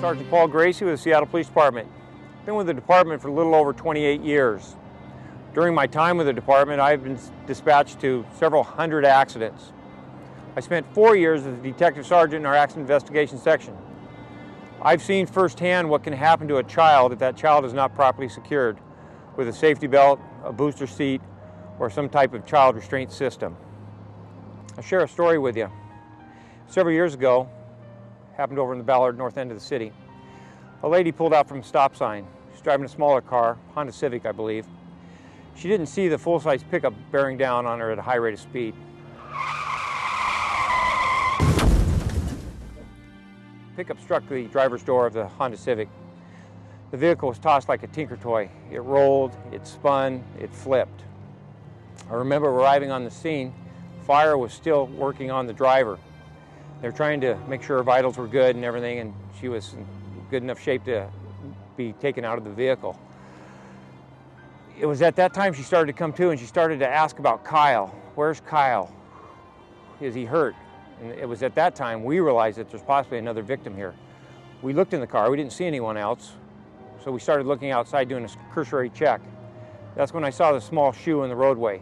Sergeant Paul Gracie with the Seattle Police Department. Been with the department for a little over 28 years. During my time with the department, I've been dispatched to several hundred accidents. I spent 4 years as a detective sergeant in our accident investigation section. I've seen firsthand what can happen to a child if that child is not properly secured with a safety belt, a booster seat, or some type of child restraint system. I'll share a story with you. Several years ago, happened over in the Ballard north end of the city. A lady pulled out from a stop sign. She's driving a smaller car, Honda Civic, I believe. She didn't see the full-size pickup bearing down on her at a high rate of speed. Pickup struck the driver's door of the Honda Civic. The vehicle was tossed like a tinker toy. It rolled, it spun, it flipped. I remember arriving on the scene. Fire was still working on the driver. They were trying to make sure her vitals were good and everything, and she was in good enough shape to be taken out of the vehicle. It was at that time she started to come to, and she started to ask about Kyle. Where's Kyle? Is he hurt? And it was at that time we realized that there's possibly another victim here. We looked in the car, we didn't see anyone else, so we started looking outside doing a cursory check. That's when I saw the small shoe in the roadway.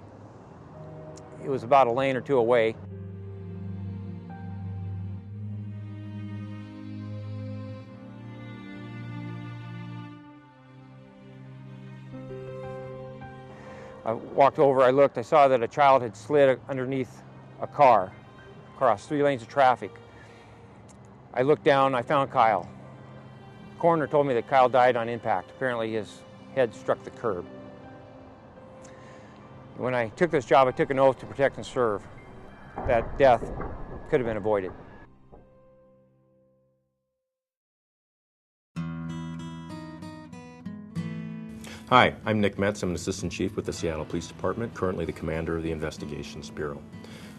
It was about a lane or two away. I walked over, I looked, I saw that a child had slid underneath a car, across 3 lanes of traffic. I looked down, I found Kyle. The coroner told me that Kyle died on impact. Apparently his head struck the curb. When I took this job, I took an oath to protect and serve. That death could have been avoided. Hi, I'm Nick Metz. I'm an Assistant Chief with the Seattle Police Department, currently the Commander of the Investigations Bureau.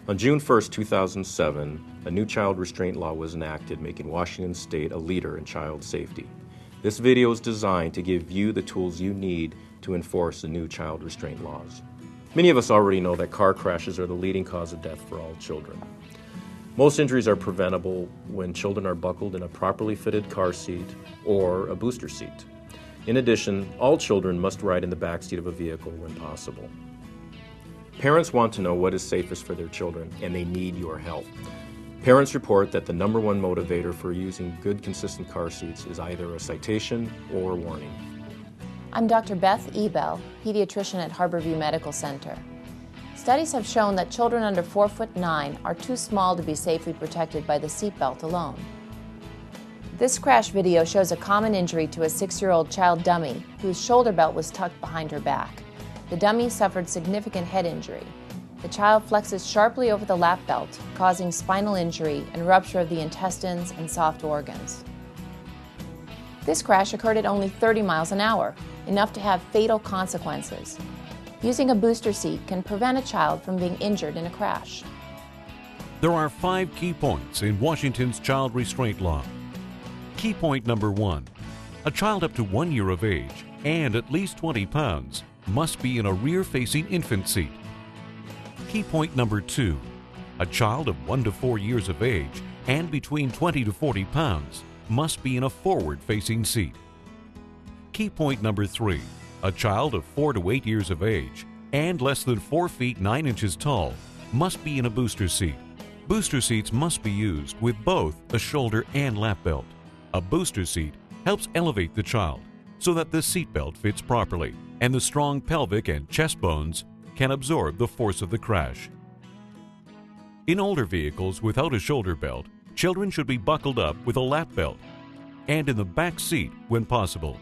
On June 1st, 2007, a new child restraint law was enacted, making Washington State a leader in child safety. This video is designed to give you the tools you need to enforce the new child restraint laws. Many of us already know that car crashes are the leading cause of death for all children. Most injuries are preventable when children are buckled in a properly fitted car seat or a booster seat. In addition, all children must ride in the back seat of a vehicle when possible. Parents want to know what is safest for their children, and they need your help. Parents report that the #1 motivator for using good, consistent car seats is either a citation or a warning. I'm Dr. Beth Ebel, pediatrician at HarborView Medical Center. Studies have shown that children under 4'9" are too small to be safely protected by the seatbelt alone. This crash video shows a common injury to a 6-year-old child dummy whose shoulder belt was tucked behind her back. The dummy suffered significant head injury. The child flexes sharply over the lap belt, causing spinal injury and rupture of the intestines and soft organs. This crash occurred at only 30 miles an hour, enough to have fatal consequences. Using a booster seat can prevent a child from being injured in a crash. There are 5 key points in Washington's child restraint law. Key point number 1. A child up to 1 year of age and at least 20 pounds must be in a rear-facing infant seat. Key point number 2. A child of 1 to 4 years of age and between 20 to 40 pounds must be in a forward-facing seat. Key point number 3. A child of 4 to 8 years of age and less than 4 feet 9 inches tall must be in a booster seat. Booster seats must be used with both a shoulder and lap belt. A booster seat helps elevate the child so that the seat belt fits properly and the strong pelvic and chest bones can absorb the force of the crash. In older vehicles without a shoulder belt, children should be buckled up with a lap belt and in the back seat when possible.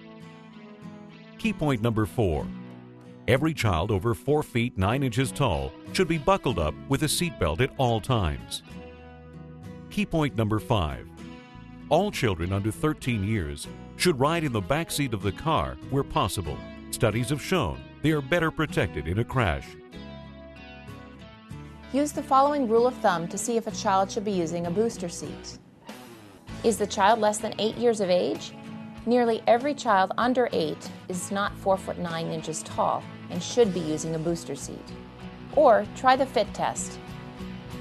Key point number 4. Every child over 4 feet 9 inches tall should be buckled up with a seat belt at all times. Key point number 5. All children under 13 years should ride in the back seat of the car where possible. Studies have shown they are better protected in a crash. Use the following rule of thumb to see if a child should be using a booster seat. Is the child less than 8 years of age? Nearly every child under 8 is not 4'9" tall and should be using a booster seat. Or try the fit test.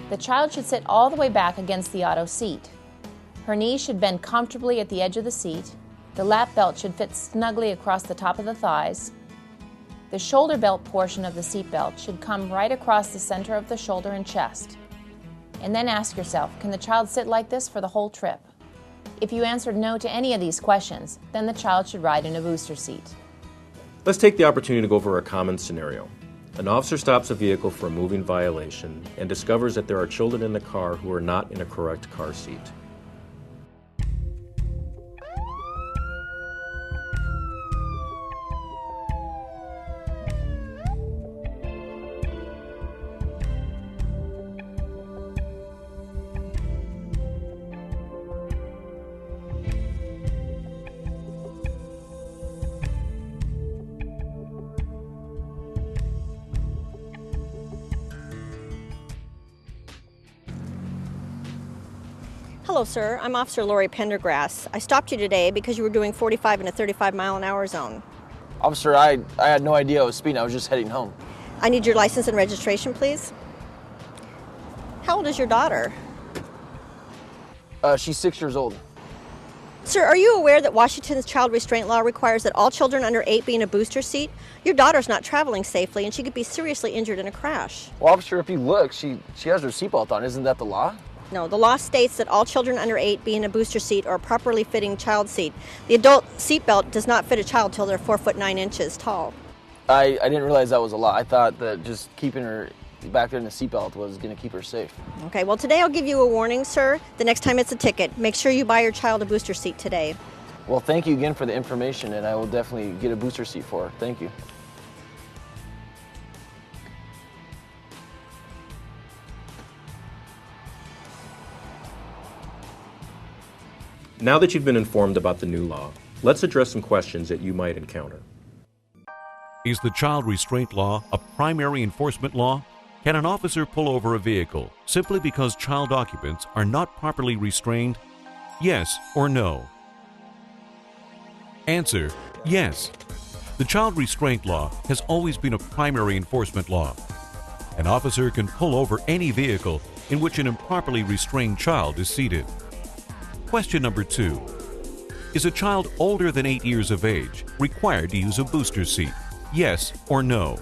The child should sit all the way back against the auto seat. Her knees should bend comfortably at the edge of the seat. The lap belt should fit snugly across the top of the thighs. The shoulder belt portion of the seat belt should come right across the center of the shoulder and chest. And then ask yourself, can the child sit like this for the whole trip? If you answered no to any of these questions, then the child should ride in a booster seat. Let's take the opportunity to go over a common scenario. An officer stops a vehicle for a moving violation and discovers that there are children in the car who are not in a correct car seat. Hello, sir. I'm Officer Lori Pendergrass. I stopped you today because you were doing 45 in a 35-mile-an-hour zone. Officer, I had no idea I was speeding. I was just heading home. I need your license and registration, please. How old is your daughter? She's 6 years old. Sir, are you aware that Washington's child restraint law requires that all children under 8 be in a booster seat? Your daughter's not traveling safely, and she could be seriously injured in a crash. Well, officer, if you look, she has her seatbelt on. Isn't that the law? No, the law states that all children under 8 be in a booster seat or a properly fitting child seat. The adult seatbelt does not fit a child till they're 4 foot 9 inches tall. I didn't realize that was a law. I thought that just keeping her back there in the seatbelt was going to keep her safe. Okay, well, today I'll give you a warning, sir. The next time it's a ticket. Make sure you buy your child a booster seat today. Well, thank you again for the information, and I will definitely get a booster seat for her. Thank you. Now that you've been informed about the new law, let's address some questions that you might encounter. Is the child restraint law a primary enforcement law? Can an officer pull over a vehicle simply because child occupants are not properly restrained? Yes or no? Answer: yes. The child restraint law has always been a primary enforcement law. An officer can pull over any vehicle in which an improperly restrained child is seated. Question number 2. Is a child older than 8 years of age required to use a booster seat? Yes or no?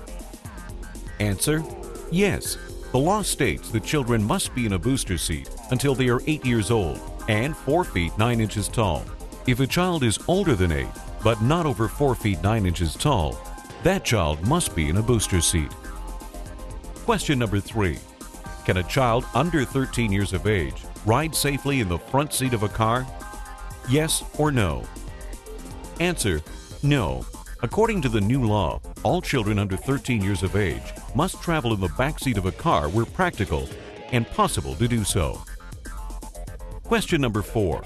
Answer: yes. The law states that children must be in a booster seat until they are 8 years old and 4 feet 9 inches tall. If a child is older than 8 but not over 4 feet 9 inches tall, that child must be in a booster seat. Question number 3. Can a child under 13 years of age ride safely in the front seat of a car? Yes or no? Answer: no. According to the new law, all children under 13 years of age must travel in the back seat of a car where practical and possible to do so. Question number 4.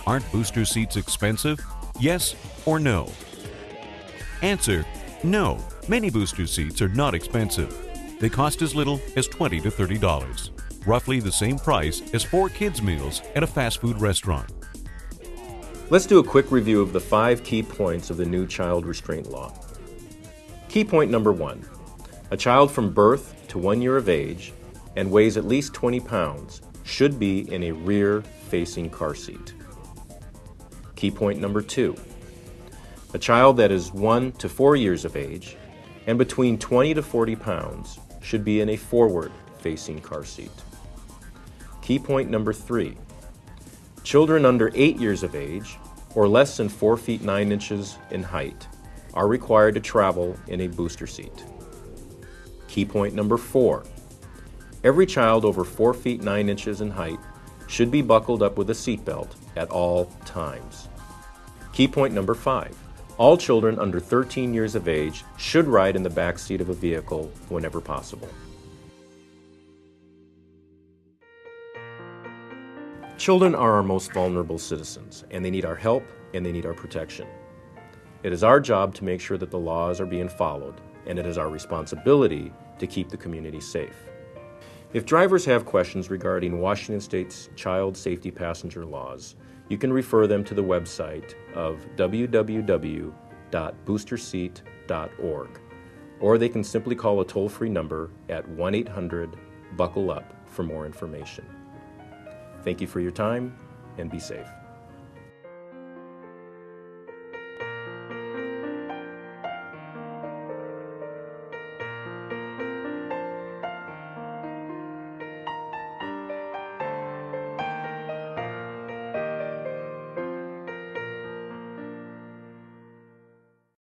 Aren't booster seats expensive? Yes or no? Answer: no. Many booster seats are not expensive. They cost as little as $20 to $30. Roughly the same price as 4 kids' meals at a fast food restaurant. Let's do a quick review of the 5 key points of the new child restraint law. Key point number 1. A child from birth to 1 year of age and weighs at least 20 pounds should be in a rear-facing car seat. Key point number 2. A child that is 1 to 4 years of age and between 20 to 40 pounds should be in a forward-facing car seat. Key point number 3. Children under 8 years of age or less than 4 feet 9 inches in height are required to travel in a booster seat. Key point number 4. Every child over 4 feet 9 inches in height should be buckled up with a seatbelt at all times. Key point number 5. All children under 13 years of age should ride in the back seat of a vehicle whenever possible. Children are our most vulnerable citizens, and they need our help and they need our protection. It is our job to make sure that the laws are being followed, and it is our responsibility to keep the community safe. If drivers have questions regarding Washington State's child safety passenger laws, you can refer them to the website of www.boosterseat.org, or they can simply call a toll-free number at 1-800-BUCKLE-UP for more information. Thank you for your time, and be safe.